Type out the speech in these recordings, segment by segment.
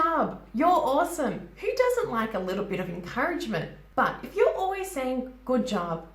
job, you're awesome. Who doesn't like a little bit of encouragement? But if you're always saying good job,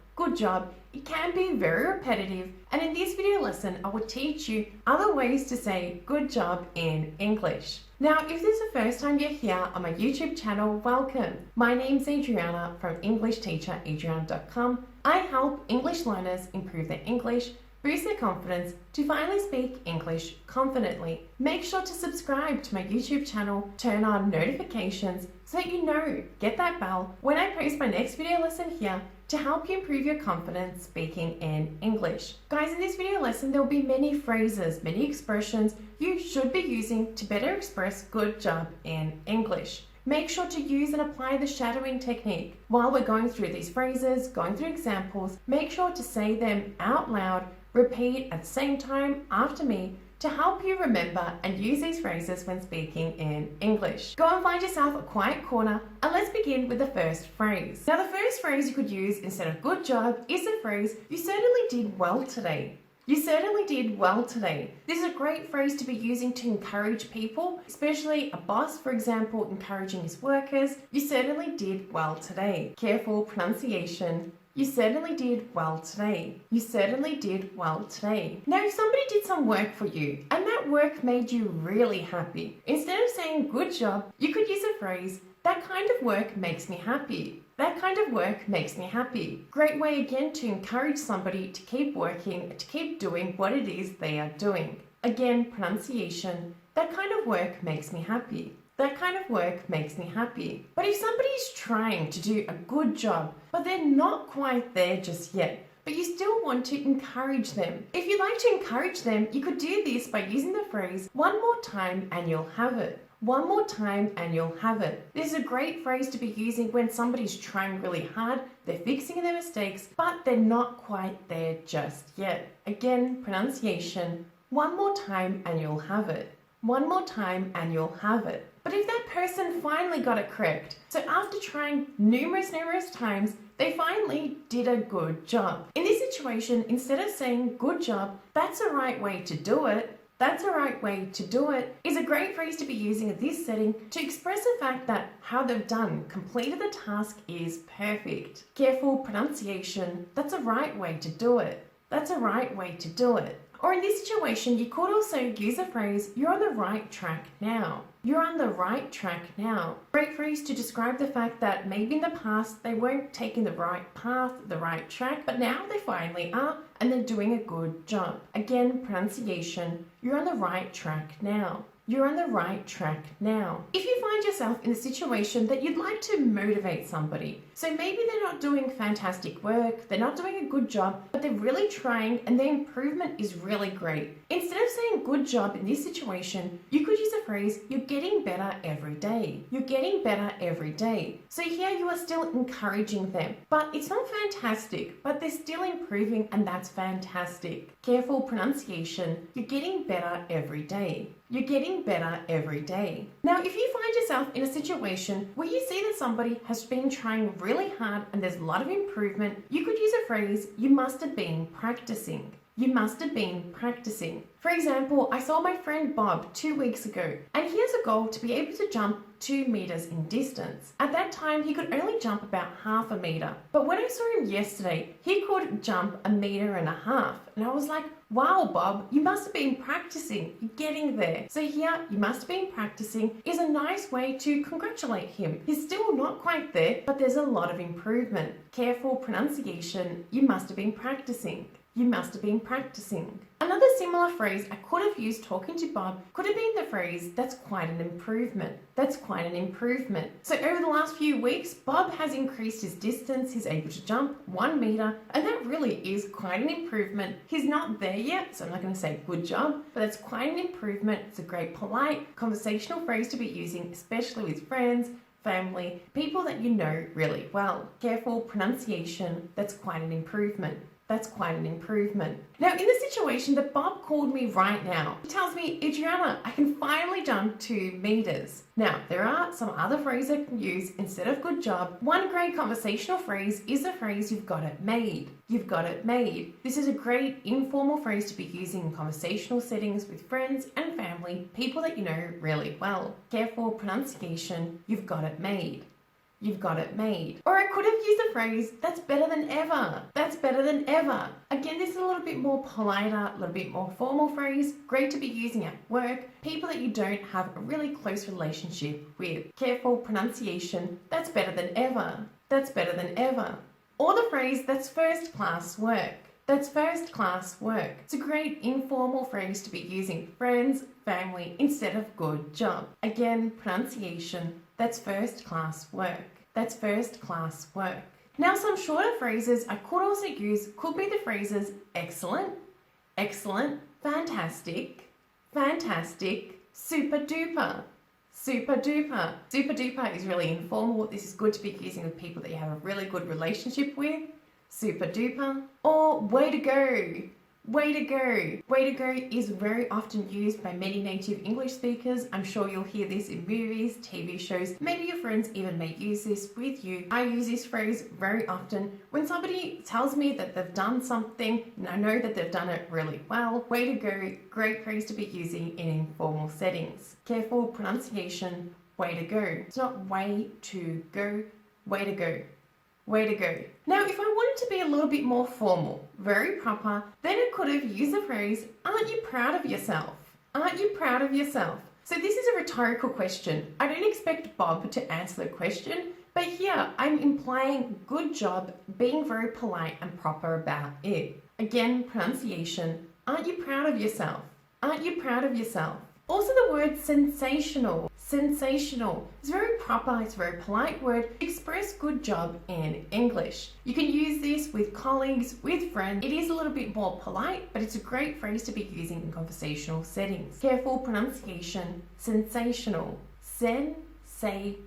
it can be very repetitive, and in this video lesson I will teach you other ways to say good job in English. Now, if this is the first time you're here on my YouTube channel, welcome. My name's Adriana from EnglishTeacherAdriana.com. I help English learners improve their English, boost their confidence to finally speak English confidently. Make sure to subscribe to my YouTube channel, turn on notifications so that you know, get that bell when I post my next video lesson here to help you improve your confidence speaking in English. Guys, in this video lesson there will be many phrases, many expressions you should be using to better express good job in English. Make sure to use and apply the shadowing technique. While we're going through these phrases, going through examples, make sure to say them out loud, repeat at the same time after me to help you remember and use these phrases when speaking in English. Go and find yourself a quiet corner and let's begin with the first phrase. Now, the first phrase you could use instead of good job is the phrase, you certainly did well today. You certainly did well today. This is a great phrase to be using to encourage people, especially a boss, for example, encouraging his workers. You certainly did well today. Careful pronunciation. You certainly did well today. You certainly did well today. Now, if somebody did some work for you and that work made you really happy, instead of saying good job, you could use the phrase, that kind of work makes me happy. That kind of work makes me happy. Great way again to encourage somebody to keep working, to keep doing what it is they are doing. Again, pronunciation. That kind of work makes me happy. That kind of work makes me happy. But if somebody's trying to do a good job, but they're not quite there just yet, but you still want to encourage them. If you'd like to encourage them, you could do this by using the phrase, one more time and you'll have it. One more time and you'll have it. This is a great phrase to be using when somebody's trying really hard, they're fixing their mistakes, but they're not quite there just yet. Again, pronunciation. One more time and you'll have it. One more time and you'll have it. But if that person finally got it correct, so after trying numerous times, they finally did a good job. In this situation, instead of saying good job, that's the right way to do it, that's the right way to do it, is a great phrase to be using in this setting to express the fact that how they've completed the task is perfect. Careful pronunciation, that's the right way to do it. That's the right way to do it. Or in this situation, you could also use the phrase, you're on the right track now. You're on the right track now. Great phrase to describe the fact that maybe in the past they weren't taking the right path, the right track, but now they finally are and they're doing a good job. Again, pronunciation, you're on the right track now. You're on the right track now. If you find yourself in a situation that you'd like to motivate somebody, so maybe they're not doing fantastic work, they're not doing a good job, but they're really trying and their improvement is really great. Instead of saying good job in this situation, you could use the phrase, you're getting better every day. You're getting better every day. So here you are still encouraging them, but it's not fantastic, but they're still improving and that's fantastic. Careful pronunciation, you're getting better every day. You're getting better every day. Now, if you find yourself in a situation where you see that somebody has been trying really hard and there's a lot of improvement, you could use a phrase, you must have been practicing. You must have been practicing. For example, I saw my friend Bob 2 weeks ago, and he has a goal to be able to jump 2 meters in distance. At that time, he could only jump about half a meter. But when I saw him yesterday, he could jump 1.5 meters. And I was like, wow, Bob, you must have been practicing. You're getting there. So here, you must have been practicing is a nice way to congratulate him. He's still not quite there, but there's a lot of improvement. Careful pronunciation, you must have been practicing. You must have been practicing. Another similar phrase I could have used talking to Bob could have been the phrase, that's quite an improvement. That's quite an improvement. So over the last few weeks, Bob has increased his distance. He's able to jump 1 meter, and that really is quite an improvement. He's not there yet, so I'm not going to say good job, but that's quite an improvement. It's a great polite conversational phrase to be using, especially with friends, family, people that you know really well. Careful pronunciation, that's quite an improvement. That's quite an improvement. Now, in the situation that Bob called me right now, he tells me, Adriana, I can finally jump 2 meters. Now, there are some other phrases I can use instead of good job. One great conversational phrase is the phrase you've got it made. You've got it made. This is a great informal phrase to be using in conversational settings with friends and family, people that you know really well. Careful pronunciation, you've got it made. You've got it made. Or I could have used the phrase, that's better than ever. That's better than ever. Again, this is a little bit more politer, a little bit more formal phrase. Great to be using at work. People that you don't have a really close relationship with. Careful pronunciation, that's better than ever. That's better than ever. Or the phrase, that's first class work. That's first class work. It's a great informal phrase to be using friends, family, instead of good job. Again, pronunciation, that's first class work. That's first class work. Now, some shorter phrases I could also use could be the phrases excellent, excellent, fantastic, fantastic, super duper. Super duper. Super duper is really informal. This is good to be using with people that you have a really good relationship with. Super duper. Or way to go. Way to go. Way to go is very often used by many native English speakers. I'm sure you'll hear this in movies, TV shows. Maybe your friends even may use this with you. I use this phrase very often when somebody tells me that they've done something and I know that they've done it really well. Way to go. Great phrase to be using in informal settings. Careful pronunciation. Way to go. It's not way to go. Way to go. Way to go. Now, if I wanted to be a little bit more formal, very proper, then I could have used the phrase, aren't you proud of yourself? Aren't you proud of yourself? So this is a rhetorical question. I don't expect Bob to answer the question, but here I'm implying good job, being very polite and proper about it. Again, pronunciation, aren't you proud of yourself? Aren't you proud of yourself? Also the word sensational. Sensational. It's very proper, it's a very polite word to express good job in English. You can use this with colleagues, with friends. It is a little bit more polite, but it's a great phrase to be using in conversational settings. Careful pronunciation, sensational. Sensational.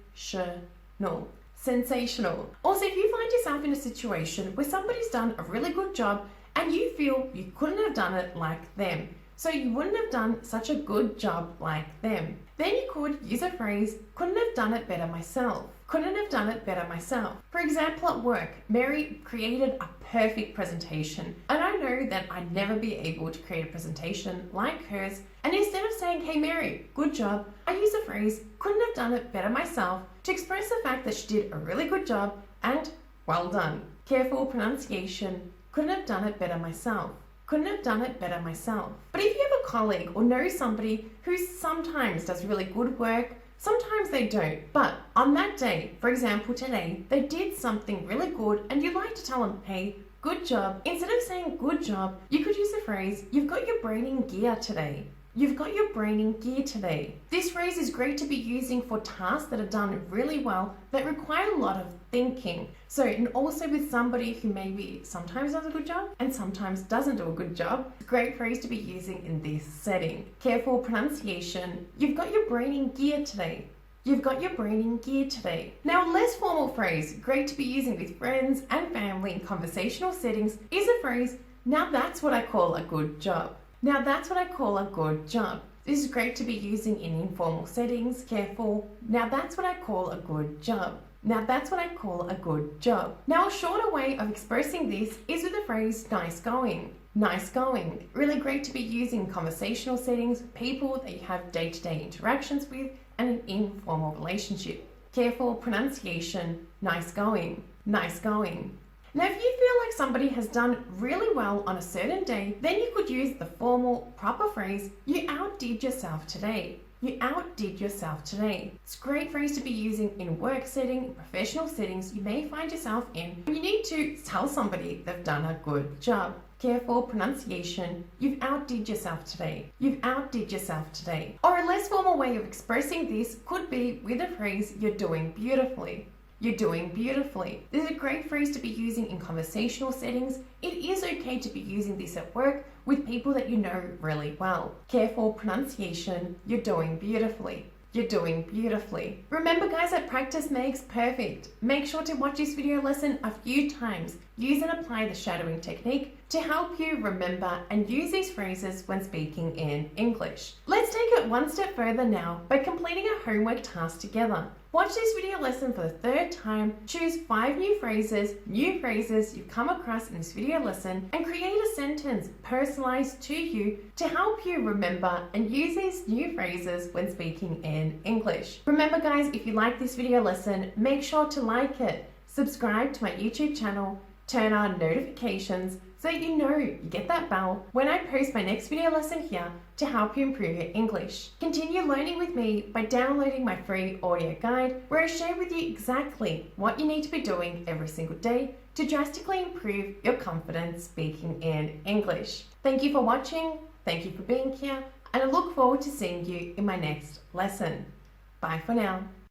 Sensational. Also, if you find yourself in a situation where somebody's done a really good job and you feel you couldn't have done it like them, so you wouldn't have done such a good job like them, then you could use a phrase, couldn't have done it better myself. Couldn't have done it better myself. For example, at work, Mary created a perfect presentation, and I know that I'd never be able to create a presentation like hers, and instead of saying, hey Mary, good job, I use the phrase, couldn't have done it better myself, to express the fact that she did a really good job and well done. Careful pronunciation, couldn't have done it better myself. Couldn't have done it better myself. But if you have a colleague or know somebody who sometimes does really good work, sometimes they don't, but on that day, for example today, they did something really good and you'd like to tell them, hey, good job. Instead of saying good job, you could use the phrase, you've got your brain in gear today. You've got your brain in gear today. This phrase is great to be using for tasks that are done really well that require a lot of thinking. So, and also with somebody who maybe sometimes does a good job and sometimes doesn't do a good job. It's a great phrase to be using in this setting. Careful pronunciation. You've got your brain in gear today. You've got your brain in gear today. Now, a less formal phrase, great to be using with friends and family in conversational settings, is a phrase, now that's what I call a good job. Now that's what I call a good job. This is great to be using in informal settings. Careful. Now that's what I call a good job. Now that's what I call a good job. Now a shorter way of expressing this is with the phrase nice going. Nice going. Really great to be using in conversational settings, people that you have day-to-day interactions with, and an informal relationship. Careful pronunciation. Nice going. Nice going. Now, if you feel like somebody has done really well on a certain day, then you could use the formal, proper phrase, you outdid yourself today. You outdid yourself today. It's a great phrase to be using in work setting, professional settings you may find yourself in. You need to tell somebody they've done a good job. Careful pronunciation, you've outdid yourself today. You've outdid yourself today. Or a less formal way of expressing this could be with the phrase, you're doing beautifully. You're doing beautifully. This is a great phrase to be using in conversational settings. It is okay to be using this at work with people that you know really well. Careful pronunciation, you're doing beautifully. You're doing beautifully. Remember guys, that practice makes perfect. Make sure to watch this video lesson a few times. use and apply the shadowing technique to help you remember and use these phrases when speaking in English. Let's take it one step further now by completing a homework task together. Watch this video lesson for the third time, choose 5 new phrases you've come across in this video lesson, and create a sentence personalized to you to help you remember and use these new phrases when speaking in English. Remember guys, if you like this video lesson, make sure to like it, subscribe to my YouTube channel, turn on notifications so that you know you get that bell when I post my next video lesson here to help you improve your English. Continue learning with me by downloading my free audio guide where I share with you exactly what you need to be doing every single day to drastically improve your confidence speaking in English. Thank you for watching, thank you for being here, and I look forward to seeing you in my next lesson. Bye for now.